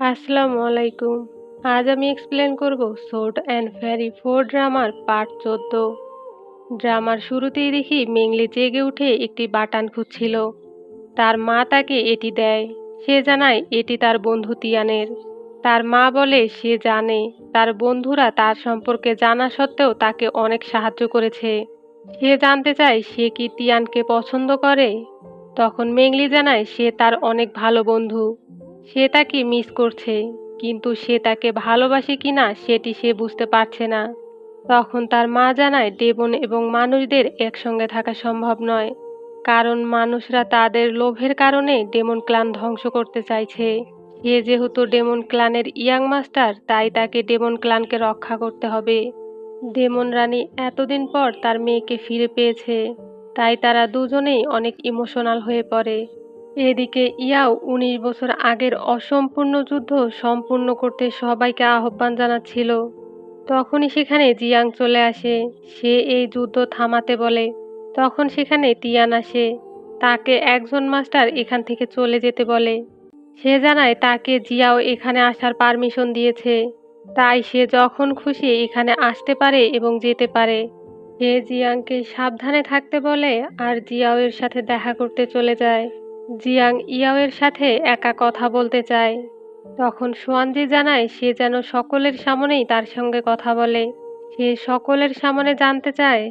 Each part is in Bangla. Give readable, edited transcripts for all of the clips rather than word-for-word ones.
আসসালামু আলাইকুম। আজ আমি এক্সপ্লেন করব সোর্ড অ্যান্ড ফেরি 4 ড্রামার পার্ট 14। ড্রামার শুরুতেই দেখি মেংলি জেগে উঠে একটি বাটন খুঁজছিল। তার মা তাকে এটি দেয়। সে জানায় এটি তার বন্ধু তিয়ানের। তার মা বলে সে জানে তার বন্ধুরা তার সম্পর্কে জানা সত্ত্বেও তাকে অনেক সাহায্য করেছে। সে জানতে চায় সে কি তিয়ানকে পছন্দ করে। তখন মেংলি জানায় সে তার অনেক ভালো বন্ধু। সে তাকে মিস করছে, কিন্তু সে তাকে ভালোবাসে কিনা সেটি সে বুঝতে পারছে না। তখন তার মা জানায় ডেমন এবং মানুষদের একসঙ্গে থাকা সম্ভব নয়, কারণ মানুষরা তাদের লোভের কারণে ডেমন ক্লান ধ্বংস করতে চাইছে। সে যেহেতু ডেমন ক্লানের ইয়াং মাস্টার, তাই তাকে ডেমন ক্লানকে রক্ষা করতে হবে। ডেমন রানী এতদিন পর তার মেয়েকে ফিরে পেয়েছে, তাই তারা দুজনেই অনেক ইমোশনাল হয়ে পড়ে। এদিকে ইয়াও ১৯ বছর আগের অসম্পূর্ণ যুদ্ধ সম্পূর্ণ করতে সবাইকে আহ্বান জানাচ্ছিল। তখনই সেখানে জিয়াং চলে আসে। সে এই যুদ্ধ থামাতে বলে। তখন সেখানে তিয়ান আসে। তাকে একজন মাস্টার এখান থেকে চলে যেতে বলে। সে জানায় তাকে জিয়াও এখানে আসার পারমিশন দিয়েছে, তাই সে যখন খুশি এখানে আসতে পারে এবং যেতে পারে। সে জিয়াংকে সাবধানে থাকতে বলে আর জিয়াও এর সাথে দেখা করতে চলে যায়। জিয়াং ইয়াওয়ের সাথে একা কথা বলতে চায়। তখন সোয়ানজি জানায় সে যেন সকলের সামনেই তার সঙ্গে কথা বলে। সে সকলের সামনে জানতে চায়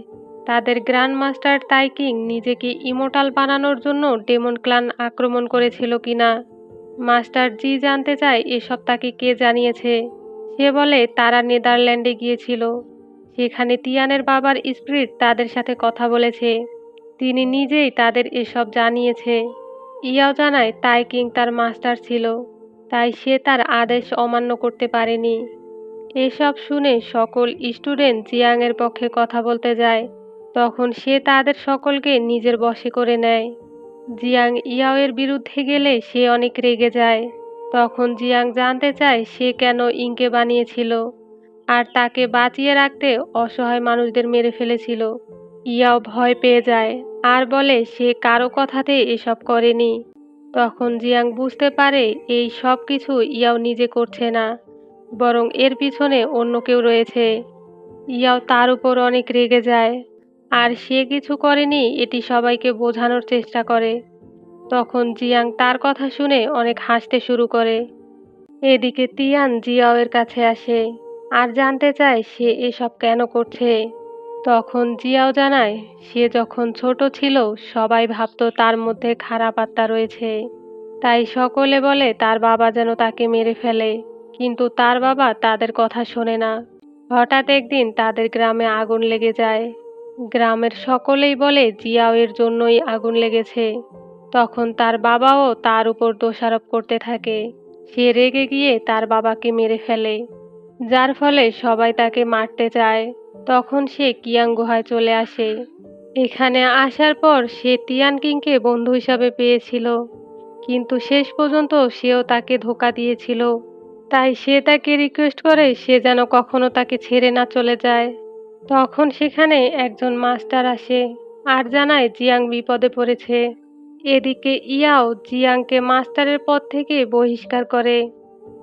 তাদের গ্র্যান্ড মাস্টার তাইকিং নিজেকে ইমোর্টাল বানানোর জন্য ডেমন ক্লান আক্রমণ করেছিল কিনা। মাস্টার জি জানতে চায় এসব তাকে কে জানিয়েছে। সে বলে তারা নেদারল্যান্ডে গিয়েছিল। সেখানে তিয়ানের বাবার স্পিরিট তাদের সাথে কথা বলেছে। তিনি নিজেই তাদের এসব জানিয়েছে। ইয়াও জানায় তাইকিং তার মাস্টার ছিল, তাই সে তার আদেশ অমান্য করতে পারেনি। এসব শুনে সকল স্টুডেন্ট জিয়াংয়ের পক্ষে কথা বলতে যায়। তখন সে তাদের সকলকে নিজের বশে করে নেয়। জিয়াং ইয়াওয়ের বিরুদ্ধে গেলে সে অনেক রেগে যায়। তখন জিয়াং জানতে চায় সে কেন ইংকে বানিয়েছিল আর তাকে বাঁচিয়ে রাখতে অসহায় মানুষদের মেরে ফেলেছিল। ইয়াও ভয় পেয়ে যায় আর বলে সে কারো কথাতে এসব করেনি। তখন জিয়াং বুঝতে পারে এই সব কিছু ইয়াও নিজে করছে না, বরং এর পিছনে অন্য কেউ রয়েছে। ইয়াও তার উপর অনেক রেগে যায় আর সে কিছু করেনি এটি সবাইকে বোঝানোর চেষ্টা করে। তখন জিয়াং তার কথা শুনে অনেক হাসতে শুরু করে। এদিকে তিয়ান জিয়াওয়ের কাছে আসে আর জানতে চায় সে এসব কেন করছে। তখন জিয়াও জানায় সে যখন ছোট ছিল সবাই ভাবতো তার মধ্যে খারাপ আত্মা রয়েছে, তাই সকলে বলে তার বাবা যেন তাকে মেরে ফেলে, কিন্তু তার বাবা তাদের কথা শোনে না। হঠাৎ একদিন তাদের গ্রামে আগুন লেগে যায়। গ্রামের সকলেই বলে জিয়াও এর জন্যই আগুন লেগেছে। তখন তার বাবাও তার উপর দোষারোপ করতে থাকে। সে রেগে গিয়ে তার বাবাকে মেরে ফেলে, যার ফলে সবাই তাকে মারতে চায়। তখন সে কিয়াং গুহায় চলে আসে। এখানে আসার পর সে তিয়ান কিংকে বন্ধু হিসাবে পেয়েছিল, কিন্তু শেষ পর্যন্ত সেও তাকে ধোঁকা দিয়েছিল। তাই সে তাকে রিকোয়েস্ট করে সে যেন কখনো তাকে ছেড়ে না চলে যায়। তখন সেখানে একজন মাস্টার আসে আর জানায় জিয়াং বিপদে পড়েছে। এদিকে ইয়াও জিয়াংকে মাস্টারের পদ থেকে বহিষ্কার করে।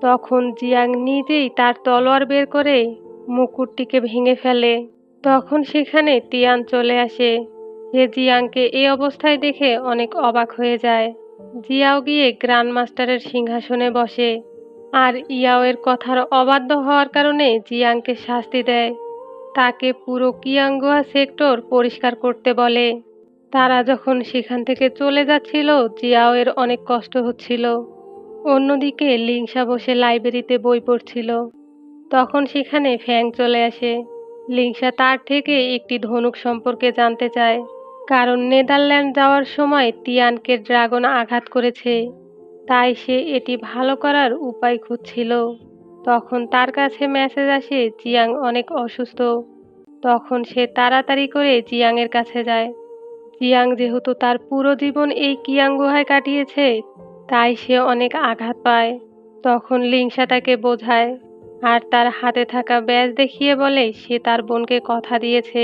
তখন জিয়াং নিজেই তার তলোয়ার বের করে মুকুটটিকে ভেঙে ফেলে। তখন সেখানে তিয়ান চলে আসে। সে জিয়াংকে এই অবস্থায় দেখে অনেক অবাক হয়ে যায়। জিয়াও গিয়ে গ্র্যান্ড মাস্টারের সিংহাসনে বসে আর ইয়াও এর কথার অবাধ্য হওয়ার কারণে জিয়াংকে শাস্তি দেয়। তাকে পুরো কিয়াংগুয়া সেক্টর পরিষ্কার করতে বলে। তারা যখন সেখান থেকে চলে যাচ্ছিল জিয়াও এর অনেক কষ্ট হচ্ছিল। অন্যদিকে লিংসা বসে লাইব্রেরিতে বই পড়ছিল। তখন সেখানে ফ্যাং চলে আসে। লিংসা তার থেকে একটি ধনুক সম্পর্কে জানতে চায়, কারণ নেদারল্যান্ড যাওয়ার সময় তিয়ানকে ড্রাগন আঘাত করেছে, তাই সে এটি ভালো করার উপায় খুঁজছিল। তখন তার কাছে মেসেজ আসে জিয়াং অনেক অসুস্থ। তখন সে তাড়াতাড়ি করে জিয়াংয়ের কাছে যায়। জিয়াং যেহেতু তার পুরো জীবন এই কিয়াং গুহায় কাটিয়েছে, তাই সে অনেক আঘাত পায়। তখন লিংসা তাকে বোঝায় আর তার হাতে থাকা ব্যাজ দেখিয়ে বলে সে তার বোনকে কথা দিয়েছে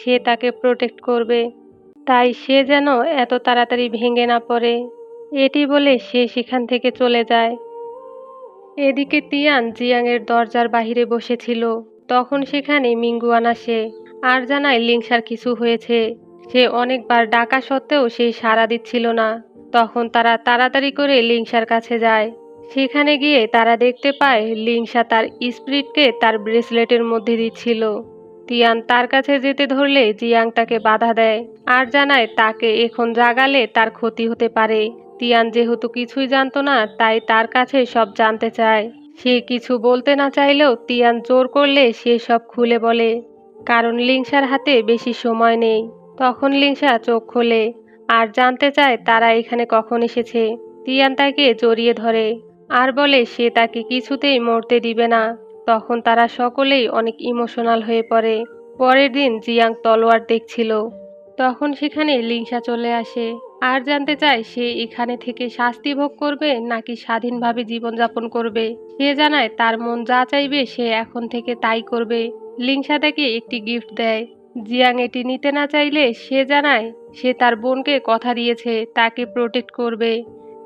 সে তাকে প্রোটেক্ট করবে, তাই সে যেন এত তাড়াতাড়ি ভেঙে না পড়ে। এটি বলে সে সেখান থেকে চলে যায়। এদিকে তিয়ান জিয়াংয়ের দরজার বাহিরে বসেছিল। তখন সেখানে মিঙ্গুয়ান আসে আর জানায় লিংসার কিছু হয়েছে। সে অনেকবার ডাকা সত্ত্বেও সে সাড়া দিচ্ছিল না। তখন তারা তাড়াতাড়ি করে লিংসার কাছে যায়। সেখানে গিয়ে তারা দেখতে পায় লিংসা তার স্পিরিটকে তার ব্রেসলেটের মধ্যে দিচ্ছিল। তিয়ান তার কাছে যেতে ধরলে জিয়াং তাকে বাধা দেয় আর জানায় তাকে এখন জাগালে তার ক্ষতি হতে পারে। তিয়ান যেহেতু কিছুই জানতো না তাই তার কাছে সব জানতে চায়। সে কিছু বলতে না চাইলেও তিয়ান জোর করলে সে সব খুলে বলে, কারণ লিংসার হাতে বেশি সময় নেই। তখন লিংসা চোখ খোলে আর জানতে চায় তারা এখানে কখন এসেছে। তিয়ান তাকে জড়িয়ে ধরে আর বলে সে তাকে কিছুতেই মরতে দিবে না। তখন তারা সকলেই অনেক ইমোশনাল হয়ে পড়ে। পরের দিন জিয়াং তলোয়ার দেখছিল। তখন সেখানে লিংসা চলে আসে আর জানতে চায় সে এখানে থেকে শাস্তি ভোগ করবে নাকি স্বাধীনভাবে জীবনযাপন করবে। সে জানায় তার মন যা চাইবে সে এখন থেকে তাই করবে। লিংসা তাকে একটি গিফট দেয়। জিয়াং এটি নিতে না চাইলে সে জানায় সে তার বোনকে কথা দিয়েছে তাকে প্রোটেক্ট করবে,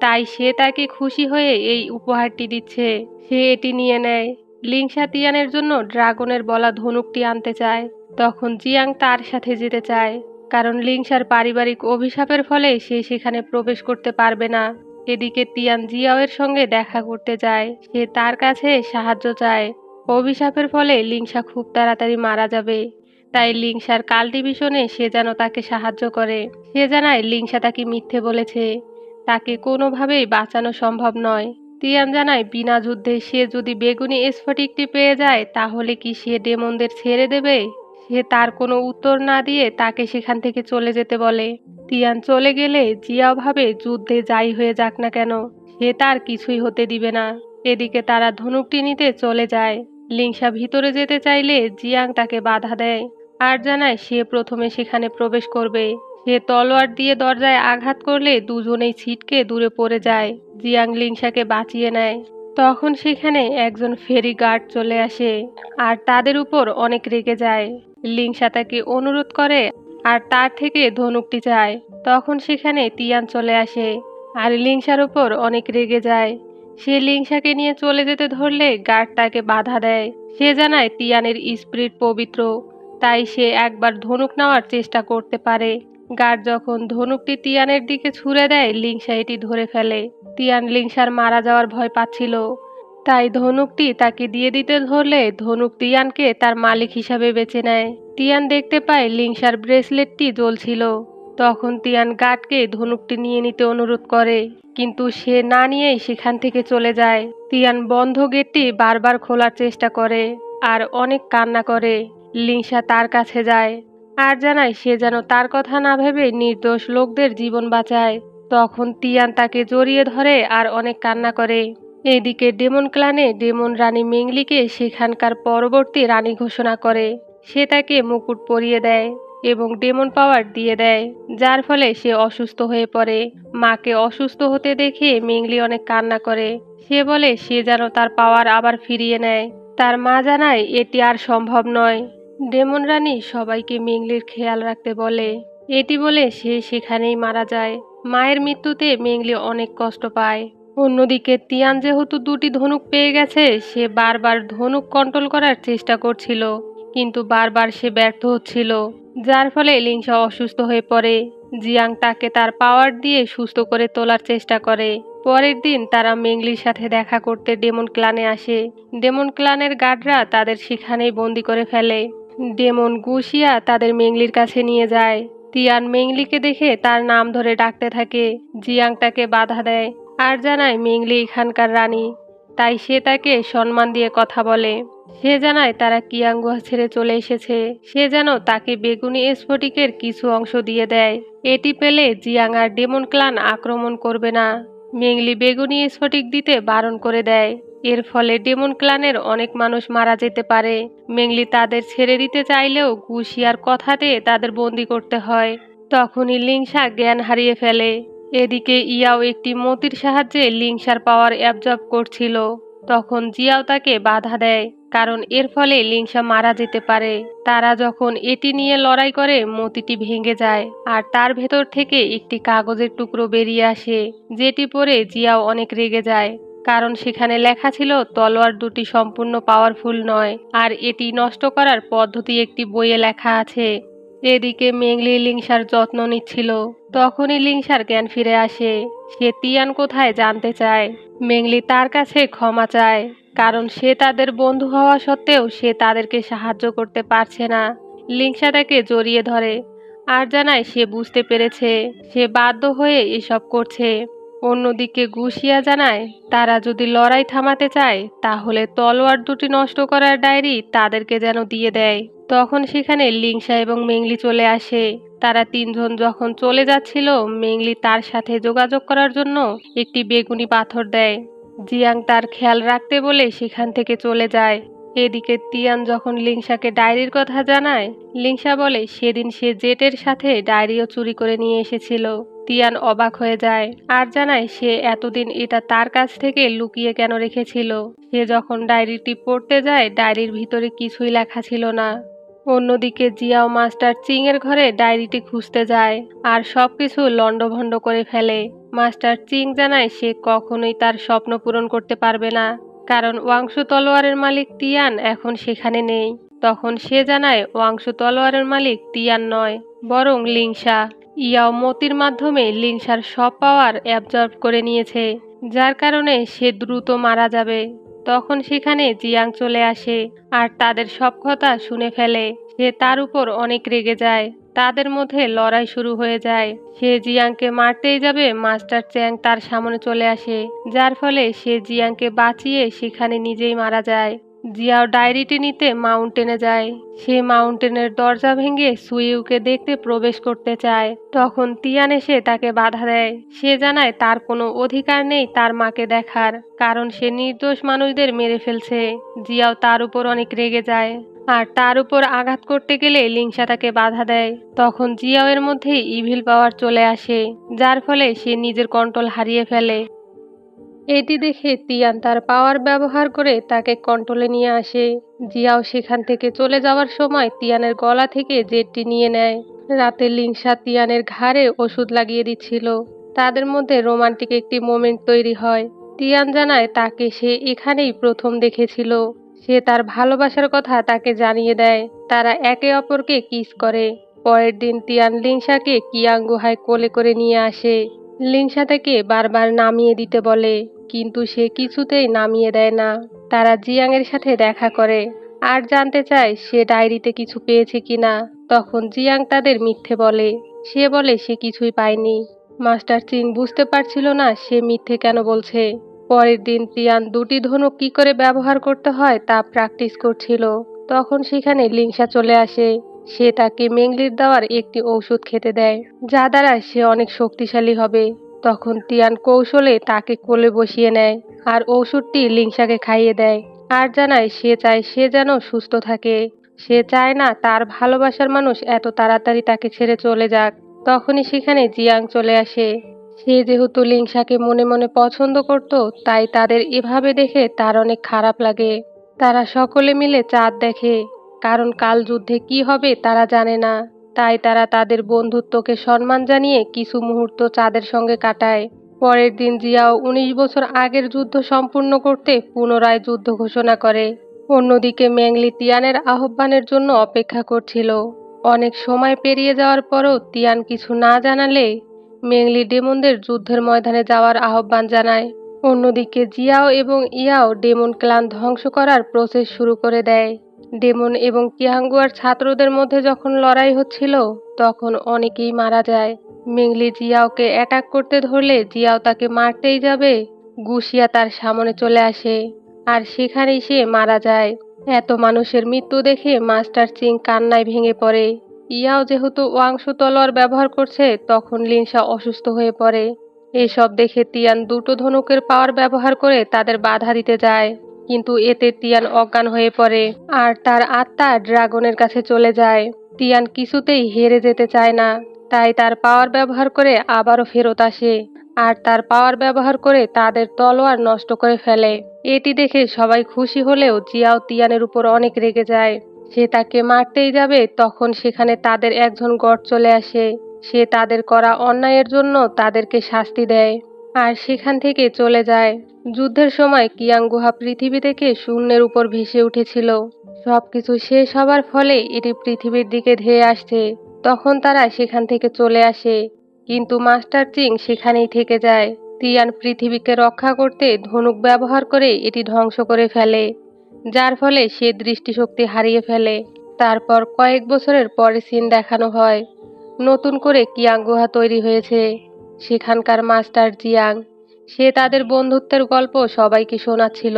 তাই সে তাকে খুশি হয়ে এই উপহারটি দিচ্ছে। সে এটি নিয়ে নেয়। লিংসা তিয়ানের জন্য ড্রাগনের বলা ধনুকটি আনতে চায়। তখন জিয়াং তার সাথে যেতে চায়, কারণ লিংসার পারিবারিক অভিশাপের ফলে সে সেখানে প্রবেশ করতে পারবে না। এদিকে তিয়ান জিয়াওয়ের সঙ্গে দেখা করতে যায়। সে তার কাছে সাহায্য চায়। অভিশাপের ফলে লিংসা খুব তাড়াতাড়ি মারা যাবে, তাই লিংসার কাল্টিভেশনে সে যেন তাকে সাহায্য করে। সে জানায় লিংসা তাকে মিথ্যে বলেছে, তাকে কোনোভাবেই বাঁচানো সম্ভব নয়। তিয়ান জানায় বিনা যুদ্ধে সে যদি বেগুনি স্ফটিকটি পেয়ে যায় তাহলে কি সে ডেমনদের ছেড়ে দেবে। সে তার কোনো উত্তর না দিয়ে তাকে সেখান থেকে চলে যেতে বলে। তিয়ান চলে গেলে জিয়াও ভাবে যুদ্ধে যাই হয়ে যাক না কেন সে তার কিছুই হতে দিবে না। এদিকে তারা ধনুকটি নিতে চলে যায়। লিংসা ভিতরে যেতে চাইলে জিয়াং তাকে বাধা দেয় আর জানায় সে প্রথমে সেখানে প্রবেশ করবে। সে তলোয়ার দিয়ে দরজায় আঘাত করলে দুজনেই ছিটকে দূরে পড়ে যায়। জিয়াং লিংসাকে বাঁচিয়ে নেয়। তখন সেখানে একজন ফেরি গার্ড চলে আসে আর তাদের উপর অনেক রেগে যায়। লিংসা তাকে অনুরোধ করে আর তার থেকে ধনুকটি চায়। তখন সেখানে তিয়ান চলে আসে আর লিংসার উপর অনেক রেগে যায়। সে লিংসাকে নিয়ে চলে যেতে ধরলে গার্ড তাকে বাধা দেয়। সে জানায় তিয়ানের স্পিরিট পবিত্র, তাই সে একবার ধনুক নেওয়ার চেষ্টা করতে পারে। গার্ড যখন ধনুকটি তিয়ানের দিকে ছুঁড়ে দেয় লিংসা এটি ধরে ফেলে। তিয়ান লিংসার মারা যাওয়ার ভয় পাচ্ছিল, তাই ধনুকটি তাকে দিয়ে দিতে ধরলে ধনুক তিয়ানকে তার মালিক হিসাবে বেছে নেয়। তিয়ান দেখতে পায় লিংসার ব্রেসলেটটি জ্বলছিল। তখন তিয়ান গার্ডকে ধনুকটি নিয়ে নিতে অনুরোধ করে, কিন্তু সে না নিয়েই সেখান থেকে চলে যায়। তিয়ান বন্ধ গেটটি বারবার খোলার চেষ্টা করে আর অনেক কান্না করে। লিংসা তার কাছে যায় আর জানায় সে যেন তার কথা না ভেবে নির্দোষ লোকদের জীবন বাঁচায়। তখন তিয়ান তাকে জড়িয়ে ধরে আর অনেক কান্না করে। এদিকে ডেমন ক্লানে ডেমন রানী মেংলিকে সেখানকার পরবর্তী রানী ঘোষণা করে। সে তাকে মুকুট পরিয়ে দেয় এবং ডেমন পাওয়ার দিয়ে দেয়, যার ফলে সে অসুস্থ হয়ে পড়ে। মাকে অসুস্থ হতে দেখে মেংলি অনেক কান্না করে। সে বলে সে যেন তার পাওয়ার আবার ফিরিয়ে নেয়। তার মা জানায় এটি আর সম্ভব নয়। ডেমন রানী সবাইকে মেংলির খেয়াল রাখতে বলে। এটি বলে সে সেখানেই মারা যায়। মায়ের মৃত্যুতে মেংলি অনেক কষ্ট পায়। অন্যদিকে তিয়ান যেহেতু দুটি ধনুক পেয়ে গেছে সে বারবার ধনুক কন্ট্রোল করার চেষ্টা করছিল, কিন্তু বারবার সে ব্যর্থ হচ্ছিল, যার ফলে লিংসা অসুস্থ হয়ে পড়ে। জিয়াং তাকে তার পাওয়ার দিয়ে সুস্থ করে তোলার চেষ্টা করে। পরের দিন তারা মেংলির সাথে দেখা করতে ডেমন ক্লানে আসে। ডেমন ক্লানের গার্ডরা তাদের সেখানেই বন্দি করে ফেলে। ডেমন গুশিয়া তাদের মেংলির কাছে নিয়ে যায়। তিয়ান মেংলিকে দেখে তার নাম ধরে ডাকতে থাকে। জিয়াং তাকে বাধা দেয় আর জানায় মেংলি এখানকার রানী, তাই সে তাকে সম্মান দিয়ে কথা বলে। সে জানায় তারা কিয়াং গুহা ছেড়ে চলে এসেছে। সে যেন তাকে বেগুনি স্ফটিকের কিছু অংশ দিয়ে দেয়। এটি পেলে জিয়াং আর ডেমন ক্লান আক্রমণ করবে না। মেংলি বেগুনি স্ফটিক দিতে বারণ করে দেয়। এর ফলে ডেমন ক্লানের অনেক মানুষ মারা যেতে পারে। মেংলি তাদের ছেড়ে দিতে চাইলেও গুশিয়ার কথাতে তাদের বন্দি করতে হয়। তখনই লিংসা জ্ঞান হারিয়ে ফেলে। এদিকে ইয়াও একটি মতির সাহায্যে লিংসার পাওয়ার অ্যাবজর্ব করছিল। তখন জিয়াও তাকে বাধা দেয়, কারণ এর ফলে লিংসা মারা যেতে পারে। তারা যখন এটি নিয়ে লড়াই করে মতিটি ভেঙে যায় আর তার ভেতর থেকে একটি কাগজের টুকরো বেরিয়ে আসে, যেটি পরে জিয়াও অনেক রেগে যায়। কারণ সেখানে লেখা ছিল তলোয়ার দুটি সম্পূর্ণ পাওয়ারফুল নয়, আর এটি নষ্ট করার পদ্ধতি একটি বইয়ে লেখা আছে। এদিকে মেংলি লিংসার যত্ন নিচ্ছিল। তখনই লিংসার জ্ঞান ফিরে আসে। সে তিয়ান কোথায় জানতে চায়। মেংলি তার কাছে ক্ষমা চায়, কারণ সে তাদের বন্ধু হওয়া সত্ত্বেও সে তাদেরকে সাহায্য করতে পারছে না। লিংসা তাকে জড়িয়ে ধরে আর জানায় সে বুঝতে পেরেছে, সে বাধ্য হয়ে এসব করছে। অন্যদিকে গুশিয়া জানায় তারা যদি লড়াই থামাতে চায় তাহলে তলোয়ার দুটি নষ্ট করার ডায়েরি তাদেরকে যেন দিয়ে দেয়। তখন সেখানে লিংসা এবং মেংলি চলে আসে। তারা তিনজন যখন চলে যাচ্ছিল, মেংলি তার সাথে যোগাযোগ করার জন্য একটি বেগুনি পাথর দেয়। জিয়াং তার খেয়াল রাখতে বলে সেখান থেকে চলে যায়। এদিকে তিয়ান যখন লিংসাকে ডায়েরির কথা জানায়, লিংসা বলে সেদিন সে জেটের সাথে ডায়েরিও চুরি করে নিয়ে এসেছিল। তিয়ান অবাক হয়ে যায় আর জানায় সে এতদিন এটা তার কাছ থেকে লুকিয়ে কেন রেখেছিল। সে যখন ডায়েরিটি পড়তে যায়, ডায়েরির ভিতরে কিছুই লেখা ছিল না। অন্যদিকে জিয়াও মাস্টার চিং এর ঘরে ডায়েরিটি খুঁজতে যায় আর সবকিছু লন্ডভন্ড করে ফেলে। মাস্টার চিং জানায় সে কখনোই তার স্বপ্ন পূরণ করতে পারবে না, কারণ ওয়াংশু তলোয়ারের মালিক তিয়ান এখন সেখানে নেই। তখন সে জানায় ওয়াংশু তলোয়ারের মালিক তিয়ান নয়, বরং লিংসা। ইয়াও মতির মাধ্যমে লিংসার সব পাওয়ার অ্যাবজর্ব করে নিয়েছে, যার কারণে সে দ্রুত মারা যাবে। তখন সেখানে জিয়াং চলে আসে আর তাদের সব কথা শুনে ফেলে। সে তার উপর অনেক রেগে যায়। তাদের মধ্যে লড়াই শুরু হয়ে যায়। সে জিয়াংকে মারতেই যাবে, মাস্টার চ্যাং তার সামনে চলে আসে, যার ফলে সে জিয়াংকে বাঁচিয়ে সেখানে নিজেই মারা যায়। জিয়াও ডায়েরিটি নিতে মাউন্টেনে যায়। সে মাউন্টেনের দরজা ভেঙে সুইউকে দেখতে প্রবেশ করতে চায়। তখন তিয়ান এসে তাকে বাধা দেয়। সে জানায় তার কোনো অধিকার নেই তার মাকে দেখার, কারণ সে নির্দোষ মানুষদের মেরে ফেলছে। জিয়াও তার উপর অনেক রেগে যায় আর তার উপর আঘাত করতে গেলে লিংসা তাকে বাধা দেয়। তখন জিয়াও এর মধ্যে ইভিল পাওয়ার চলে আসে, যার ফলে সে নিজের কন্ট্রোল হারিয়ে ফেলে। এটি দেখে তিয়ান তার পাওয়ার ব্যবহার করে তাকে কন্ট্রোলে নিয়ে আসে। জিয়াও সেখান থেকে চলে যাওয়ার সময় তিয়ানের গলা থেকে জেটটি নিয়ে নেয়। রাতে লিংসা তিয়ানের ঘাড়ে ওষুধ লাগিয়ে দিচ্ছিল। তাদের মধ্যে রোমান্টিক একটি মোমেন্ট তৈরি হয়। তিয়ান জানায় তাকে সে এখানেই প্রথম দেখেছিল। সে তার ভালোবাসার কথা তাকে জানিয়ে দেয়। তারা একে অপরকে কিস করে। পরের দিন তিয়ান লিংসাকে কিয়াং গুহায় কোলে করে নিয়ে আসে। লিংসা তাকে বারবার নামিয়ে দিতে বলে, কিন্তু সে কিছুতেই নামিয়ে দেয় না। তারা জিয়াং এর সাথে দেখা করে আর জানতে চায় সে ডায়েরিতে কিছু পেয়েছে কিনা। তখন জিয়াং তাদের মিথ্যে বলে। সে বলে সে কিছুই পায়নি। মাস্টার চিং বুঝতে পারছিল না সে মিথ্যে কেন বলছে। পরের দিন তিয়ান দুটি ধনুক কি করে ব্যবহার করতে হয় তা প্র্যাকটিস করছিল। তখন সেখানে লিংসা চলে আসে। সে তাকে মেংলির দেওয়ার একটি ঔষধ খেতে দেয়, যা দ্বারা সে অনেক শক্তিশালী হবে। তখন তিয়ান কৌশলে তাকে কোলে বসিয়ে নেয় আর ঔষধটি লিংসাকে খাইয়ে দেয় আর জানায় সে চায় সে যেন সুস্থ থাকে। সে চায় না তার ভালোবাসার মানুষ এত তাড়াতাড়ি তাকে ছেড়ে চলে যাক। তখনই সেখানে জিয়াং চলে আসে। সে যেহেতু লিংসাকে মনে মনে পছন্দ করত, তাই তাদের এভাবে দেখে তার অনেক খারাপ লাগে। তারা সকলে মিলে চাঁদ দেখে, কারণ কাল যুদ্ধে কি হবে তারা জানে না। তাই তারা তাদের বন্ধুত্বকে সম্মান জানিয়ে কিছু মুহূর্ত চাঁদের সঙ্গে কাটায়। পরের দিন জিয়াও ১৯ বছর আগের যুদ্ধ সম্পূর্ণ করতে পুনরায় যুদ্ধ ঘোষণা করে। অন্যদিকে মেংলি তিয়ানের আহ্বানের জন্য অপেক্ষা করছিল। অনেক সময় পেরিয়ে যাওয়ার পরও তিয়ান কিছু না জানালে মেংলি ডেমনদের যুদ্ধের ময়দানে যাওয়ার আহ্বান জানায়। অন্যদিকে জিয়াও এবং ইয়াও ডেমন ক্লান ধ্বংস করার প্রসেস শুরু করে দেয়। ডেমন এবং কিয়াংগুয়ার ছাত্রদের মধ্যে যখন লড়াই হচ্ছিল, তখন অনেকেই মারা যায়। মেংলি জিয়াওকে অ্যাটাক করতে ধরলে জিয়াও তাকে মারতেই যাবে, গুশিয়া তার সামনে চলে আসে আর সেখানেই সে মারা যায়। এত মানুষের মৃত্যু দেখে মাস্টার চিং কান্নায় ভেঙে পড়ে। ইয়াও যেহেতু ওয়াংশু তলোয়ার ব্যবহার করছে, তখন লিংসা অসুস্থ হয়ে পড়ে। এসব দেখে তিয়ান দুটো ধনুকের পাওয়ার ব্যবহার করে তাদের বাধা দিতে যায়, কিন্তু এতে তিয়ান অজ্ঞান হয়ে পড়ে আর তার আত্মা ড্রাগনের কাছে চলে যায়। তিয়ান কিছুতেই হেরে যেতে চায় না, তাই তার পাওয়ার ব্যবহার করে আবারও ফেরত আসে আর তার পাওয়ার ব্যবহার করে তাদের তলোয়ার নষ্ট করে ফেলে। এটি দেখে সবাই খুশি হলেও জিয়াও তিয়ানের উপর অনেক রেগে যায়। সে তাকে মারতেই যাবে, তখন সেখানে তাদের একজন গড চলে আসে। সে তাদের করা অন্যায়ের জন্য তাদেরকে শাস্তি দেয়। আর সেখান থেকে চলে যায়। যুদ্ধের সময় কিয়াং গুহা পৃথিবী থেকে শূন্যের উপর ভেসে উঠেছিল। সবকিছু শেষ হবার ফলে এটি পৃথিবীর দিকে ধেয়ে আসছে। তখন তারা সেখান থেকে চলে আসে, কিন্তু মাস্টার চিং সেখানেই থেকে যায়। তিয়ান পৃথিবীকে রক্ষা করতে ধনুক ব্যবহার করে এটি ধ্বংস করে ফেলে, যার ফলে সে দৃষ্টিশক্তি হারিয়ে ফেলে। তারপর কয়েক বছরের পরে সিন দেখানো হয়, নতুন করে কিয়াং গুহা তৈরি হয়েছে। সেখানকার মাস্টার জিয়াং, সে তাদের বন্ধুত্বের গল্প সবাইকে শোনাচ্ছিল।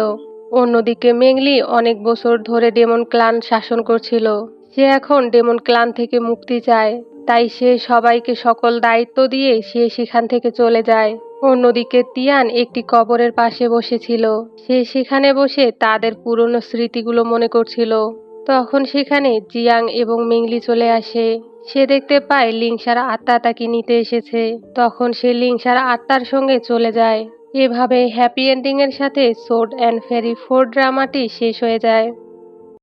অন্যদিকে মেংলি অনেক বছর ধরে ডেমন ক্লান শাসন করছিল। সে এখন ডেমন ক্লান থেকে মুক্তি চায়, তাই সে সবাইকে সকল দায়িত্ব দিয়ে সে সেখান থেকে চলে যায়। অন্যদিকে তিয়ান একটি কবরের পাশে বসেছিল। সে সেখানে বসে তাদের পুরনো স্মৃতিগুলো মনে করছিল। তখন সেখানে জিয়াং এবং মেংলি চলে আসে। সে দেখতে পায় লিংসার আত্মা তাকে নিতে এসেছে। তখন সে লিংসার আত্মার সঙ্গে চলে যায়। এভাবে হ্যাপি এন্ডিং এর সাথে সোর্ড অ্যান্ড ফেরি 4 ড্রামাটি শেষ হয়ে যায়।